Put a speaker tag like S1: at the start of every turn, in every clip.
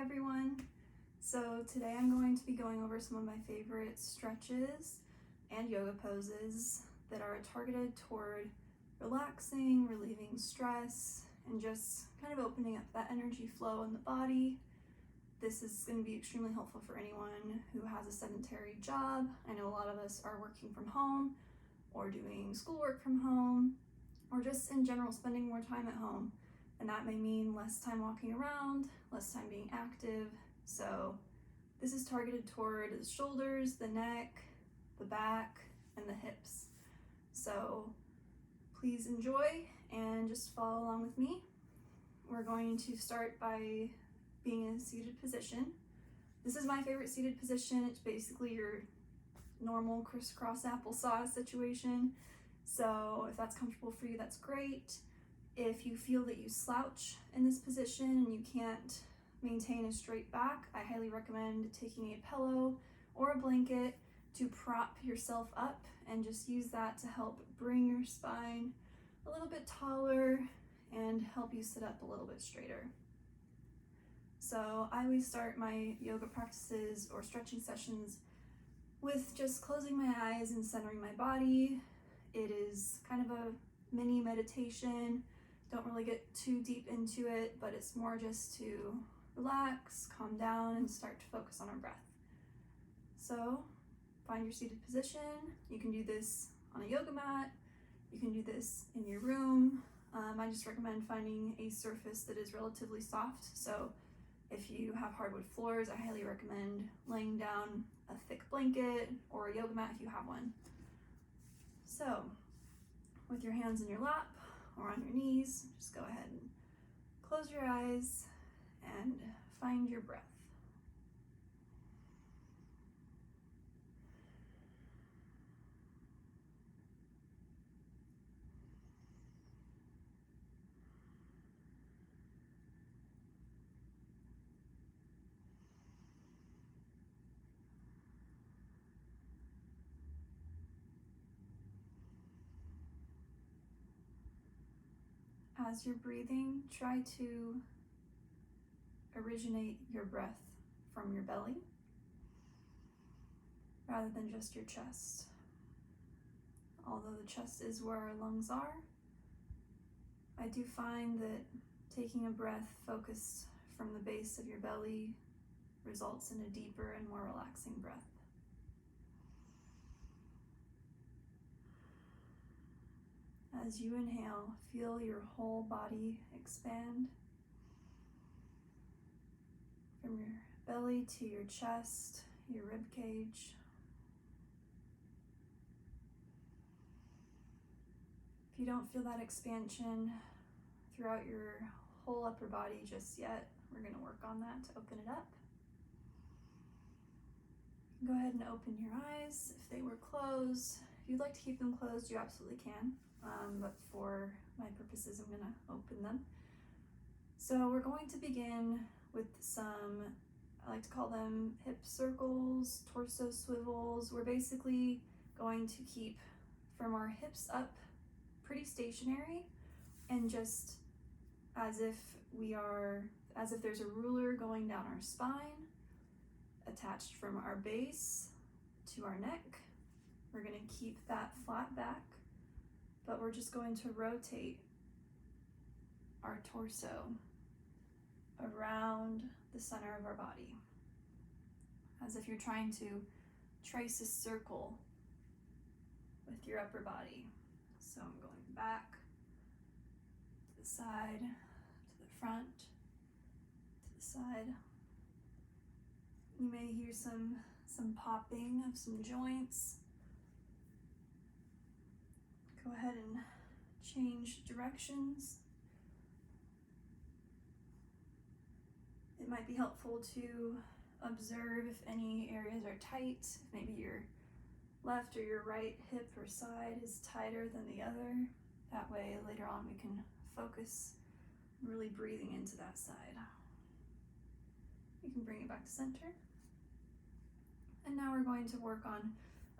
S1: everyone. So today I'm going to be going over some of my favorite stretches and yoga poses that are targeted toward relaxing, relieving stress, and just kind of opening up that energy flow in the body. This is going to be extremely helpful for anyone who has a sedentary job. I know a lot of us are working from home or doing schoolwork from home, or just in general spending more time at home. And that may mean less time walking around, less time being active. So this is targeted toward the shoulders, the neck, the back, and the hips. So please enjoy and just follow along with me. We're going to start by being in a seated position. This is my favorite seated position. It's basically your normal crisscross applesauce situation. So if that's comfortable for you, that's great. If you feel that you slouch in this position and you can't maintain a straight back, I highly recommend taking a pillow or a blanket to prop yourself up and just use that to help bring your spine a little bit taller and help you sit up a little bit straighter. So I always start my yoga practices or stretching sessions with just closing my eyes and centering my body. It is kind of a mini meditation. Don't really get too deep into it, but it's more just to relax, calm down, and start to focus on our breath. So find your seated position. You can do this on a yoga mat. You can do this in your room. I just recommend finding a surface that is relatively soft. So if you have hardwood floors, I highly recommend laying down a thick blanket or a yoga mat if you have one. So with your hands in your lap or on your knees, just go ahead and close your eyes and find your breath. As you're breathing, try to originate your breath from your belly rather than just your chest. Although the chest is where our lungs are, I do find that taking a breath focused from the base of your belly results in a deeper and more relaxing breath. As you inhale, feel your whole body expand from your belly to your chest, your rib cage. If you don't feel that expansion throughout your whole upper body just yet, we're going to work on that to open it up. Go ahead and open your eyes if they were closed. If you'd like to keep them closed, you absolutely can. But for my purposes, I'm going to open them. So we're going to begin with some, I like to call them hip circles, torso swivels. We're basically going to keep from our hips up pretty stationary and just as if there's a ruler going down our spine, attached from our base to our neck. We're going to keep that flat back, but we're just going to rotate our torso around the center of our body, as if you're trying to trace a circle with your upper body. So I'm going back, to the side, to the front, to the side. You may hear some popping of some joints. Go ahead and change directions. It might be helpful to observe if any areas are tight, if maybe your left or your right hip or side is tighter than the other. That way later on we can focus really breathing into that side. You can bring it back to center. And now we're going to work on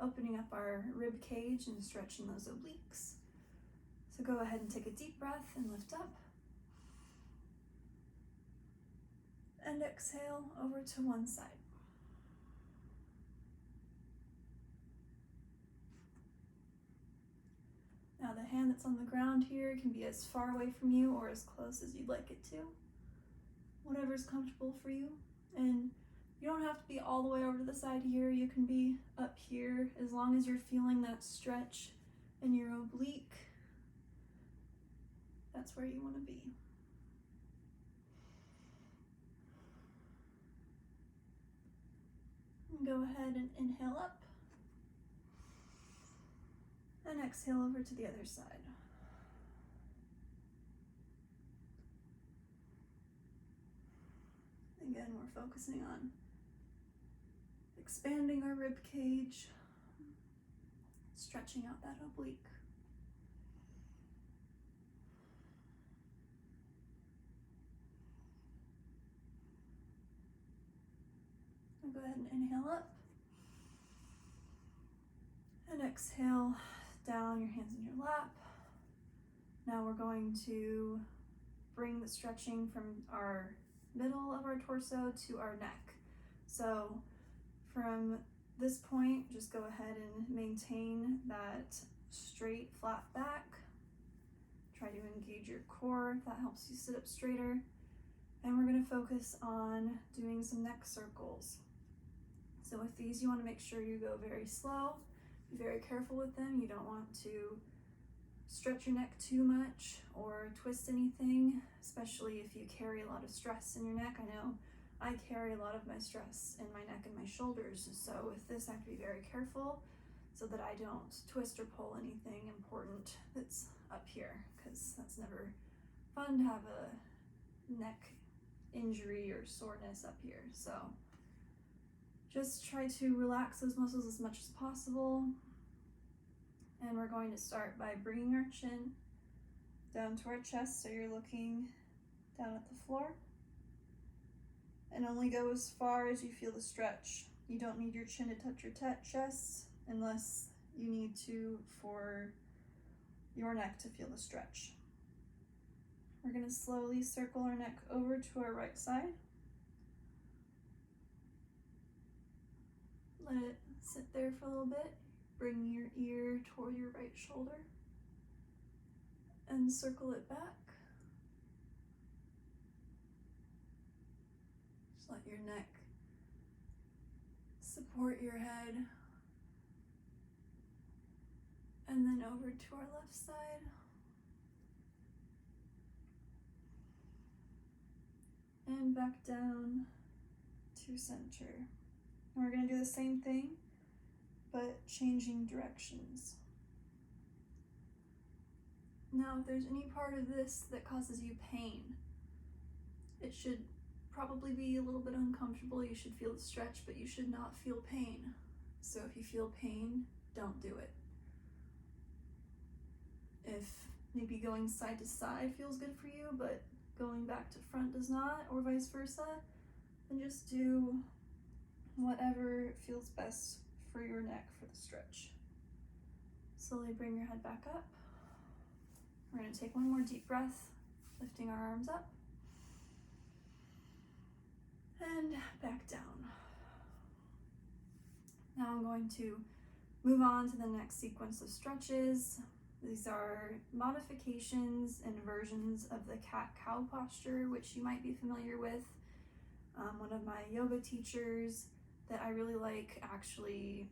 S1: opening up our rib cage and stretching those obliques. So go ahead and take a deep breath and lift up. And exhale over to one side. Now the hand that's on the ground here can be as far away from you or as close as you'd like it to. Whatever's comfortable for you. And you don't have to be all the way over to the side here. You can be up here as long as you're feeling that stretch in your oblique. That's where you want to be. And go ahead and inhale up. And exhale over to the other side. Again, we're focusing on expanding our rib cage, stretching out that oblique. And go ahead and inhale up. And exhale down, your hands in your lap. Now we're going to bring the stretching from our middle of our torso to our neck. So from this point, just go ahead and maintain that straight, flat back. Try to engage your core if that helps you sit up straighter. And we're going to focus on doing some neck circles. So with these, you want to make sure you go very slow. Be very careful with them. You don't want to stretch your neck too much or twist anything, especially if you carry a lot of stress in your neck. I know I carry a lot of my stress in my neck and my shoulders, so with this I have to be very careful so that I don't twist or pull anything important that's up here, because that's never fun to have a neck injury or soreness up here. So just try to relax those muscles as much as possible. And we're going to start by bringing our chin down to our chest, so you're looking down at the floor. And only go as far as you feel the stretch. You don't need your chin to touch your chest unless you need to for your neck to feel the stretch. We're going to slowly circle our neck over to our right side. Let it sit there for a little bit. Bring your ear toward your right shoulder and circle it back. Just let your neck support your head. And then over to our left side. And back down to center. And we're going to do the same thing, but changing directions. Now, if there's any part of this that causes you pain, it should probably be a little bit uncomfortable. You should feel the stretch, but you should not feel pain. So if you feel pain, don't do it. If maybe going side to side feels good for you, but going back to front does not, or vice versa, then just do whatever feels best for your neck for the stretch. Slowly bring your head back up. We're going to take one more deep breath, lifting our arms up and back down. Now I'm going to move on to the next sequence of stretches. These are modifications and versions of the cat-cow posture, which you might be familiar with. One of my yoga teachers that I really like actually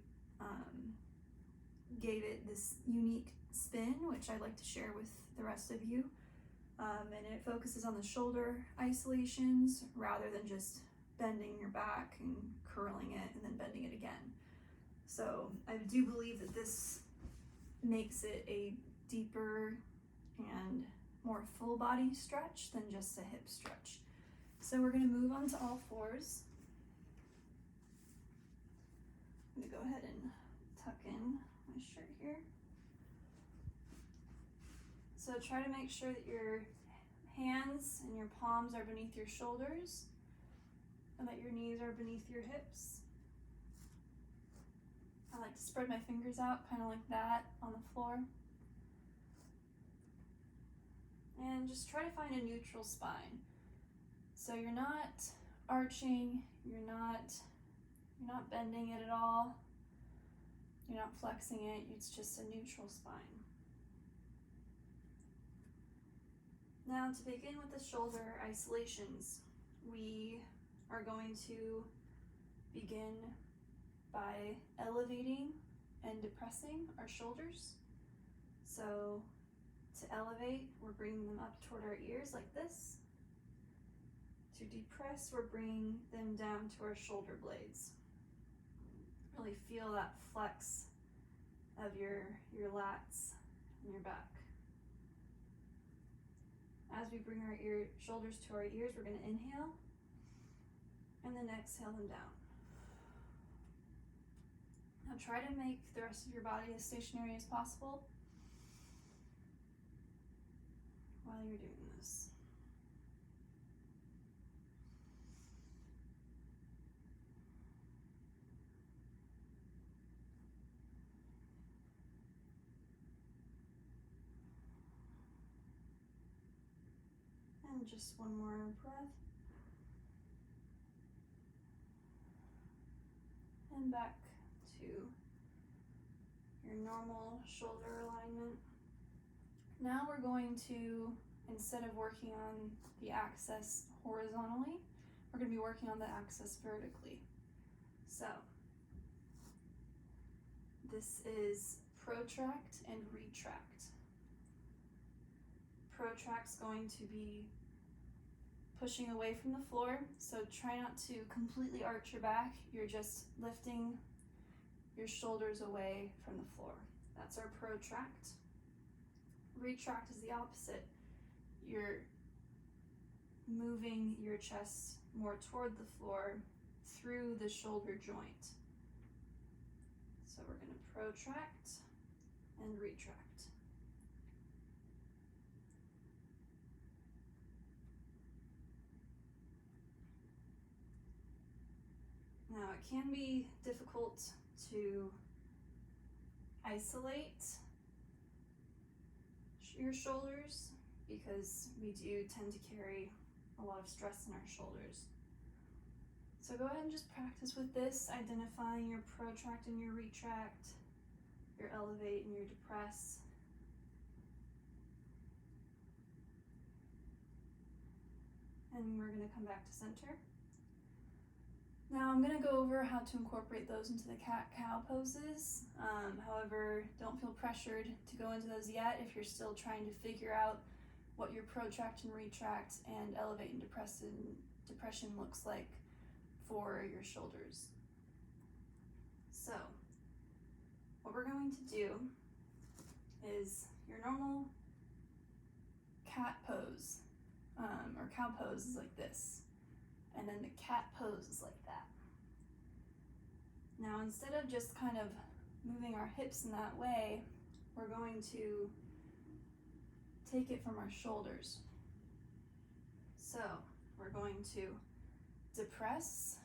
S1: gave it this unique spin, which I'd like to share with the rest of you. And it focuses on the shoulder isolations rather than just bending your back and curling it and then bending it again. So I do believe that this makes it a deeper and more full body stretch than just a hip stretch. So we're going to move on to all fours. I'm going to go ahead and tuck in my shirt here. So try to make sure that your hands and your palms are beneath your shoulders and that your knees are beneath your hips. I like to spread my fingers out kind of like that on the floor. And just try to find a neutral spine. So you're not arching, you're not bending it at all, you're not flexing it, it's just a neutral spine. Now to begin with the shoulder isolations, we are going to begin by elevating and depressing our shoulders. So to elevate, we're bringing them up toward our ears like this. To depress, we're bringing them down to our shoulder blades. Really feel that flex of your lats and your back. As we bring our shoulders to our ears, we're going to inhale and then exhale them down. Now try to make the rest of your body as stationary as possible while you're doing this. And just one more breath. And back to your normal shoulder alignment. Now we're going to, instead of working on the axis horizontally, we're going to be working on the axis vertically. So this is protract and retract. Protract's going to be pushing away from the floor, so try not to completely arch your back. You're just lifting your shoulders away from the floor. That's our protract. Retract is the opposite. You're moving your chest more toward the floor through the shoulder joint. So we're going to protract and retract. Now it can be difficult to isolate your shoulders because we do tend to carry a lot of stress in our shoulders. So go ahead and just practice with this, identifying your protract and your retract, your elevate and your depress. And we're going to come back to center. Now I'm going to go over how to incorporate those into the cat-cow poses. However, don't feel pressured to go into those yet if you're still trying to figure out what your protract and retract and elevate and depression looks like for your shoulders. So what we're going to do is your normal cat pose or cow pose is like this. And then the cat pose is like that. Now instead of just kind of moving our hips in that way, we're going to take it from our shoulders. So we're going to depress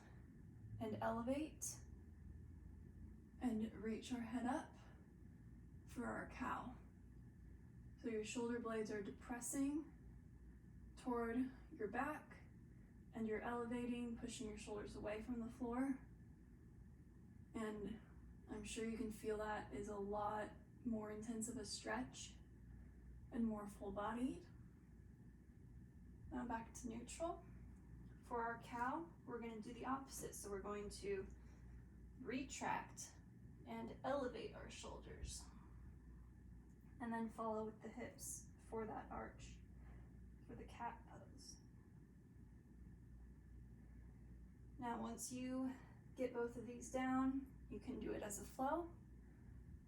S1: and elevate and reach our head up for our cow. So your shoulder blades are depressing toward your back, and you're elevating, pushing your shoulders away from the floor. And I'm sure you can feel that is a lot more intense of a stretch and more full-bodied. Now back to neutral. For our cow, we're going to do the opposite. So we're going to retract and elevate our shoulders. And then follow with the hips for that arch, for the cat pose. Now once you get both of these down, you can do it as a flow.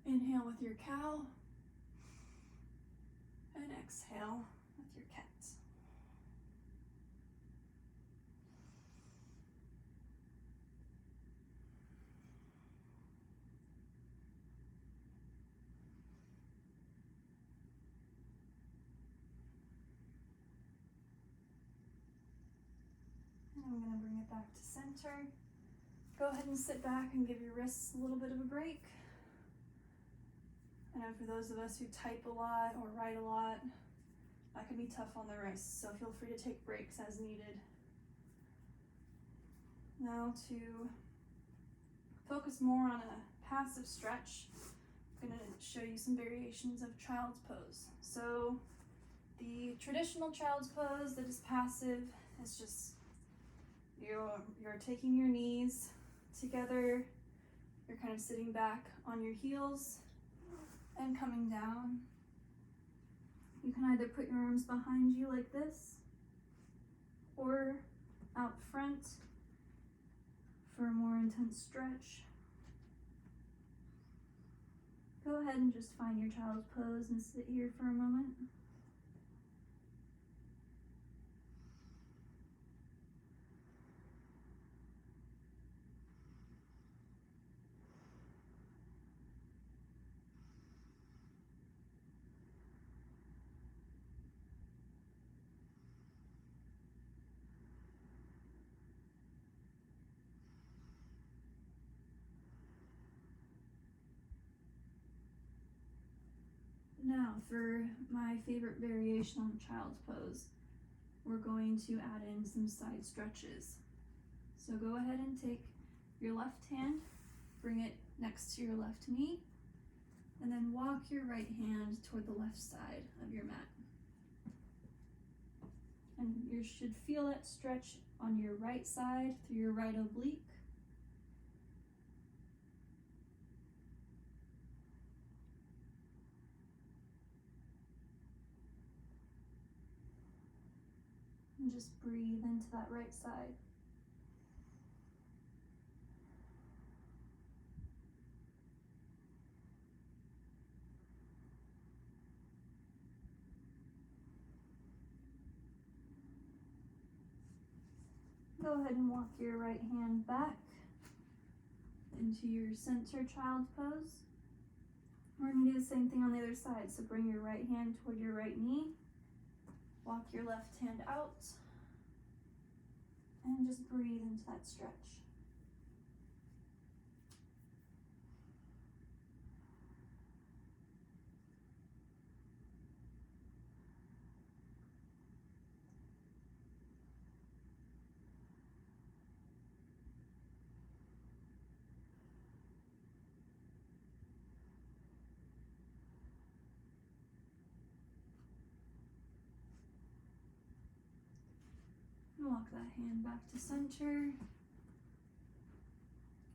S1: Inhale with your cow and exhale with your cat. And I'm going to bring it back to center. Go ahead and sit back and give your wrists a little bit of a break. I know for those of us who type a lot or write a lot, that can be tough on the wrists, so feel free to take breaks as needed. Now to focus more on a passive stretch, I'm going to show you some variations of child's pose. So the traditional child's pose that is passive is just you're taking your knees together, you're kind of sitting back on your heels and coming down. You can either put your arms behind you like this or out front for a more intense stretch. Go ahead and just find your child's pose and sit here for a moment. Now for my favorite variation on child's pose, we're going to add in some side stretches. So go ahead and take your left hand, bring it next to your left knee, and then walk your right hand toward the left side of your mat. And you should feel that stretch on your right side through your right oblique. And just breathe into that right side. Go ahead and walk your right hand back into your center child's pose. We're going to do the same thing on the other side. So bring your right hand toward your right knee. Walk your left hand out. And just breathe into that stretch. Walk that hand back to center.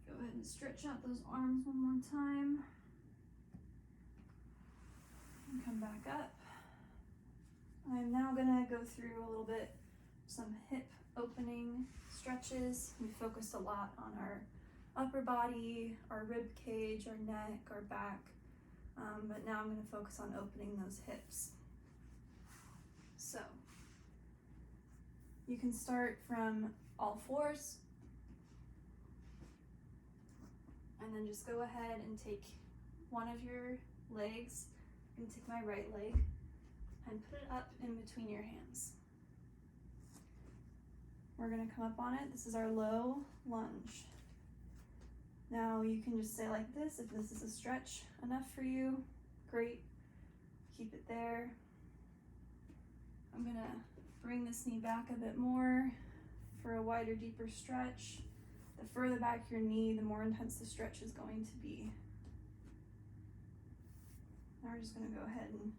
S1: Go ahead and stretch out those arms one more time. And come back up. I'm now gonna go through a little bit some hip opening stretches. We focused a lot on our upper body, our rib cage, our neck, our back, but now I'm gonna focus on opening those hips. So you can start from all fours and then just go ahead and take one of your legs. I'm gonna take my right leg and put it up in between your hands. We're gonna come up on it. This is our low lunge. Now you can just stay like this if this is a stretch enough for you. Great, keep it there. I'm gonna bring this knee back a bit more for a wider, deeper stretch. The further back your knee, the more intense the stretch is going to be. Now we're just gonna go ahead and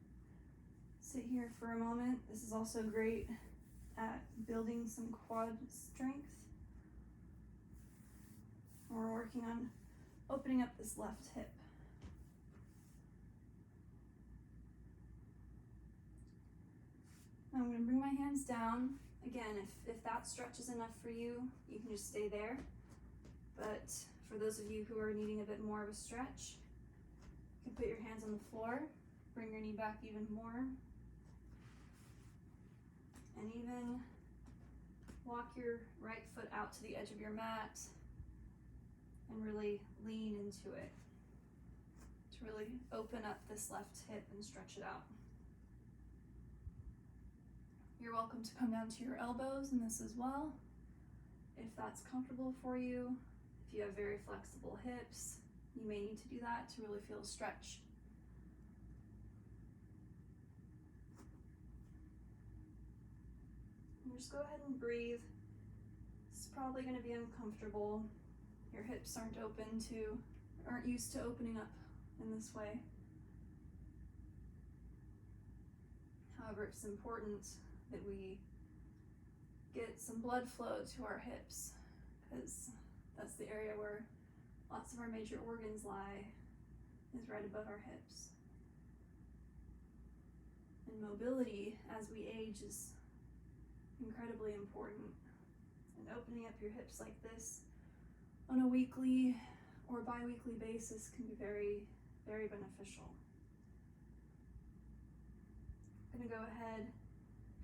S1: sit here for a moment. This is also great at building some quad strength. We're working on opening up this left hip. I'm going to bring my hands down. Again, if that stretch is enough for you, you can just stay there. But for those of you who are needing a bit more of a stretch, you can put your hands on the floor, bring your knee back even more, and even walk your right foot out to the edge of your mat and really lean into it to really open up this left hip and stretch it out. You're welcome to come down to your elbows in this as well, if that's comfortable for you. If you have very flexible hips, you may need to do that to really feel a stretch. And just go ahead and breathe. probably going to be uncomfortable. Your hips aren't used to opening up in this way. However, it's important that we get some blood flow to our hips, because that's the area where lots of our major organs lie, is right above our hips. And mobility as we age is incredibly important. And opening up your hips like this on a weekly or bi-weekly basis can be very, very beneficial. I'm going to go ahead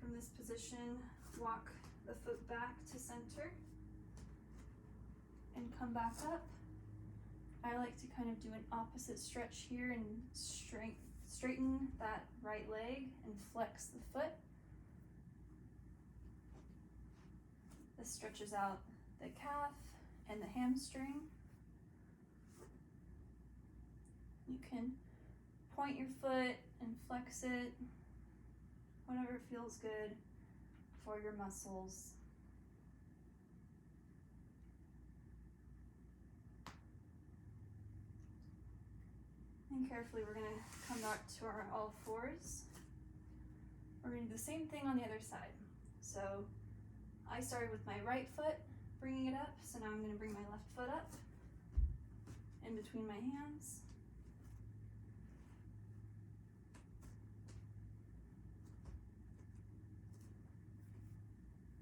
S1: from this position, walk the foot back to center and come back up. I like to kind of do an opposite stretch here and straighten that right leg and flex the foot. This stretches out the calf and the hamstring. You can point your foot and flex it, whatever feels good for your muscles. And carefully, we're going to come back to our all fours. We're going to do the same thing on the other side. So I started with my right foot, bringing it up. So now I'm going to bring my left foot up in between my hands.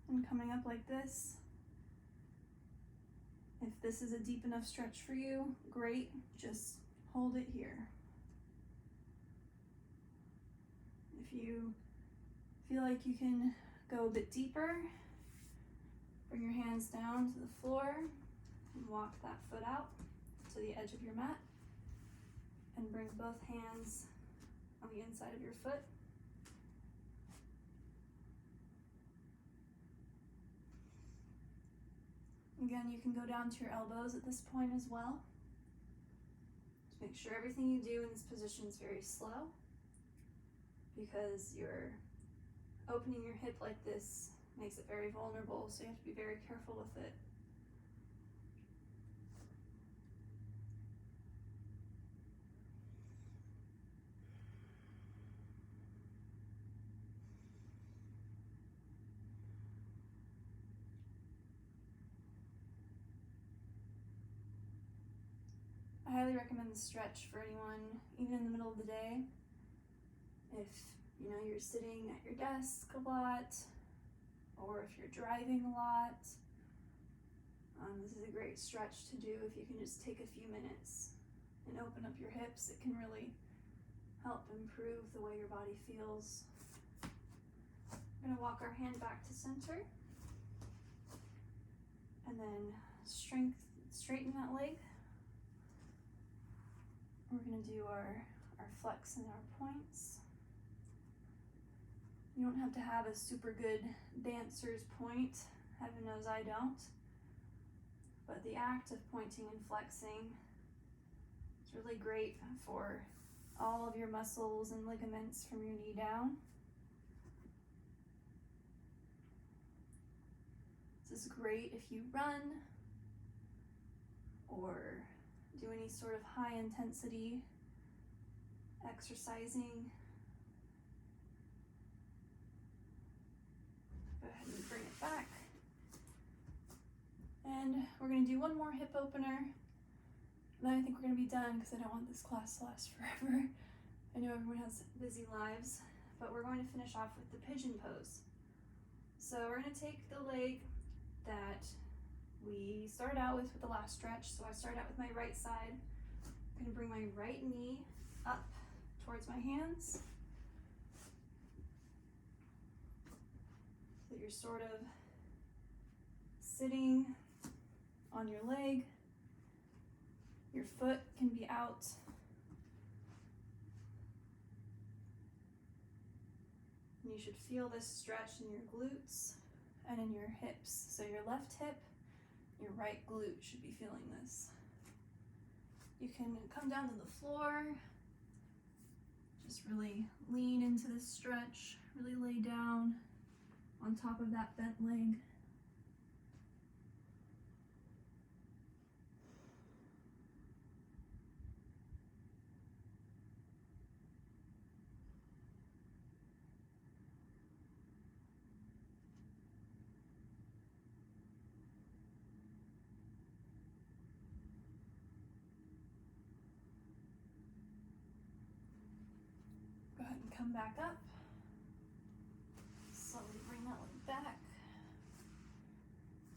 S1: And coming up like this. If this is a deep enough stretch for you, great. Just hold it here. If you feel like you can go a bit deeper, bring your hands down to the floor and walk that foot out to the edge of your mat, and bring both hands on the inside of your foot. Again, you can go down to your elbows at this point as well. Just make sure everything you do in this position is very slow, because you're opening your hip like this makes it very vulnerable, so you have to be very careful with it. I highly recommend this stretch for anyone, even in the middle of the day. If you're sitting at your desk a lot, or if you're driving a lot, this is a great stretch to do. If you can just take a few minutes and open up your hips, it can really help improve the way your body feels. We're going to walk our hand back to center, and then straighten that leg. We're going to do our flex and our points. You don't have to have a super good dancer's point. Heaven knows I don't. But the act of pointing and flexing is really great for all of your muscles and ligaments from your knee down. This is great if you run or do any sort of high intensity exercising. Go ahead and bring it back. And we're going to do one more hip opener. Then I think we're going to be done, because I don't want this class to last forever. I know everyone has busy lives, but we're going to finish off with the pigeon pose. So we're going to take the leg that we started out with the last stretch. So I started out with my right side. I'm going to bring my right knee up towards my hands, so you're sort of sitting on your leg. Your foot can be out. And you should feel this stretch in your glutes and in your hips. So your left hip, your right glute should be feeling this. You can come down to the floor. Just really lean into this stretch. Really lay down on top of that bent leg. come back up. Slowly bring that leg back.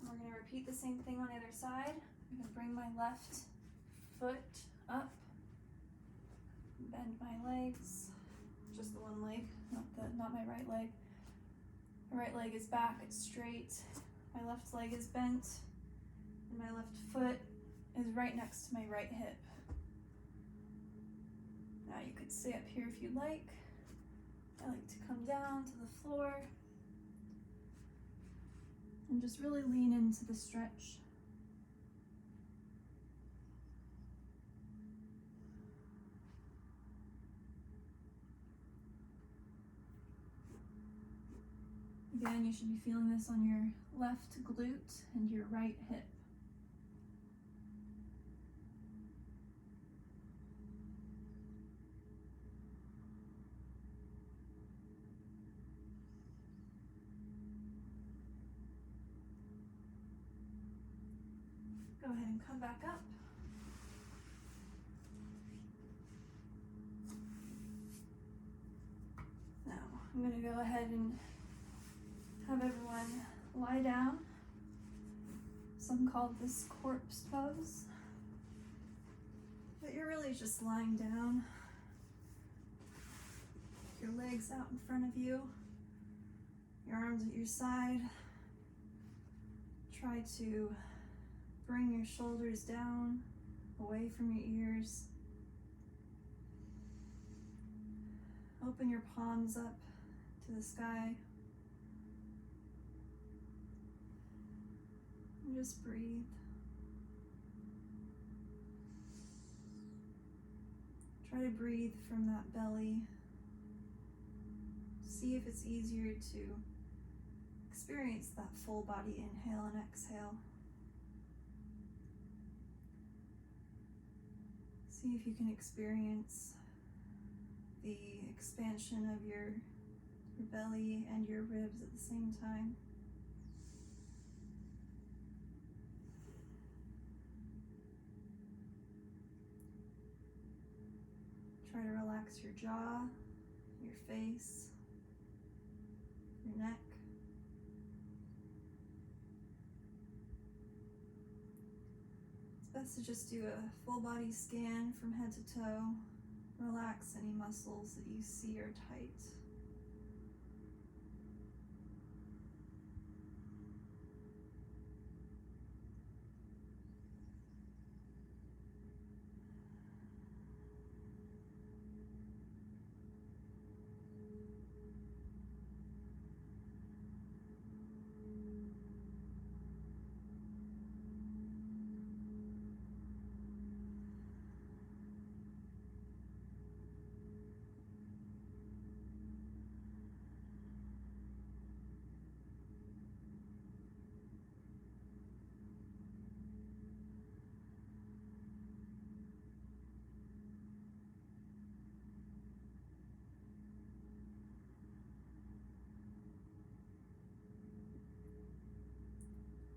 S1: And we're going to repeat the same thing on the other side. I'm going to bring my left foot up, bend my legs, just the one leg, not my right leg. My right leg is back, it's straight. My left leg is bent, and my left foot is right next to my right hip. Now you could stay up here if you'd like. I like to come down to the floor and just really lean into the stretch. Again, you should be feeling this on your left glute and your right hip. Go ahead and come back up. Now, I'm going to go ahead and have everyone lie down. Some call this corpse pose, but you're really just lying down. Your legs out in front of you, your arms at your side. Try to bring your shoulders down, away from your ears. Open your palms up to the sky. And just breathe. Try to breathe from that belly. See if it's easier to experience that full body inhale and exhale. See if you can experience the expansion of your belly and your ribs at the same time. Try to relax your jaw, your face, your neck. It's best to just do a full body scan from head to toe. Relax any muscles that you see are tight.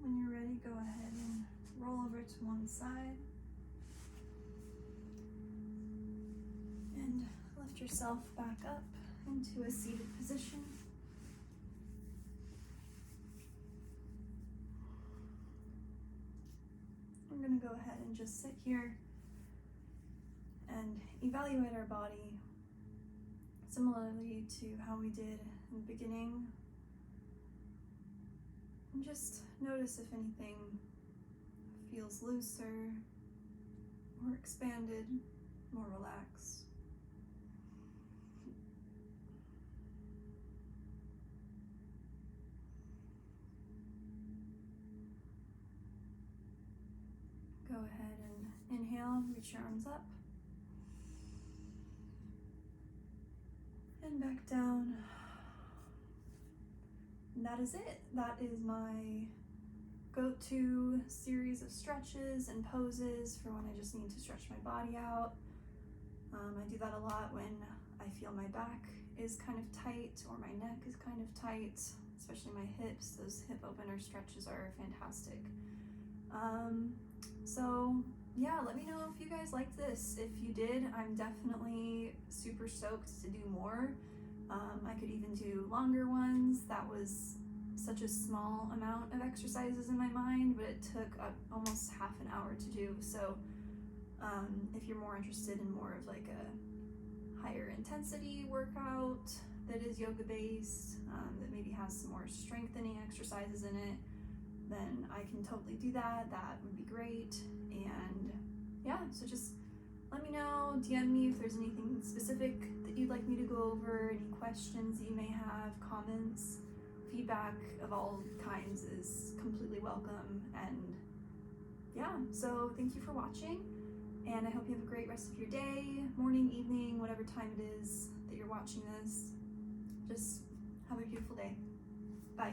S1: When you're ready, go ahead and roll over to one side and lift yourself back up into a seated position. We're going to go ahead and just sit here and evaluate our body similarly to how we did in the beginning. And just notice if anything feels looser, more expanded, more relaxed. Go ahead and inhale, reach your arms up. And back down. And that is it. That is my go-to series of stretches and poses for when I just need to stretch my body out. I do that a lot when I feel my back is kind of tight or my neck is kind of tight, especially my hips. Those hip opener stretches are fantastic. So yeah, let me know if you guys liked this. If you did, I'm definitely super stoked to do more. I could even do longer ones. That was such a small amount of exercises in my mind, but it took almost half an hour to do. So if you're more interested in more of like a higher intensity workout that is yoga based, that maybe has some more strengthening exercises in it, then I can totally do that. That would be great. And yeah, so just let me know, DM me if there's anything specific that you'd like me to go over, any questions that you may have, comments, feedback of all kinds is completely welcome. And yeah, so thank you for watching, and I hope you have a great rest of your day, morning, evening, whatever time it is that you're watching this. Just have a beautiful day. Bye.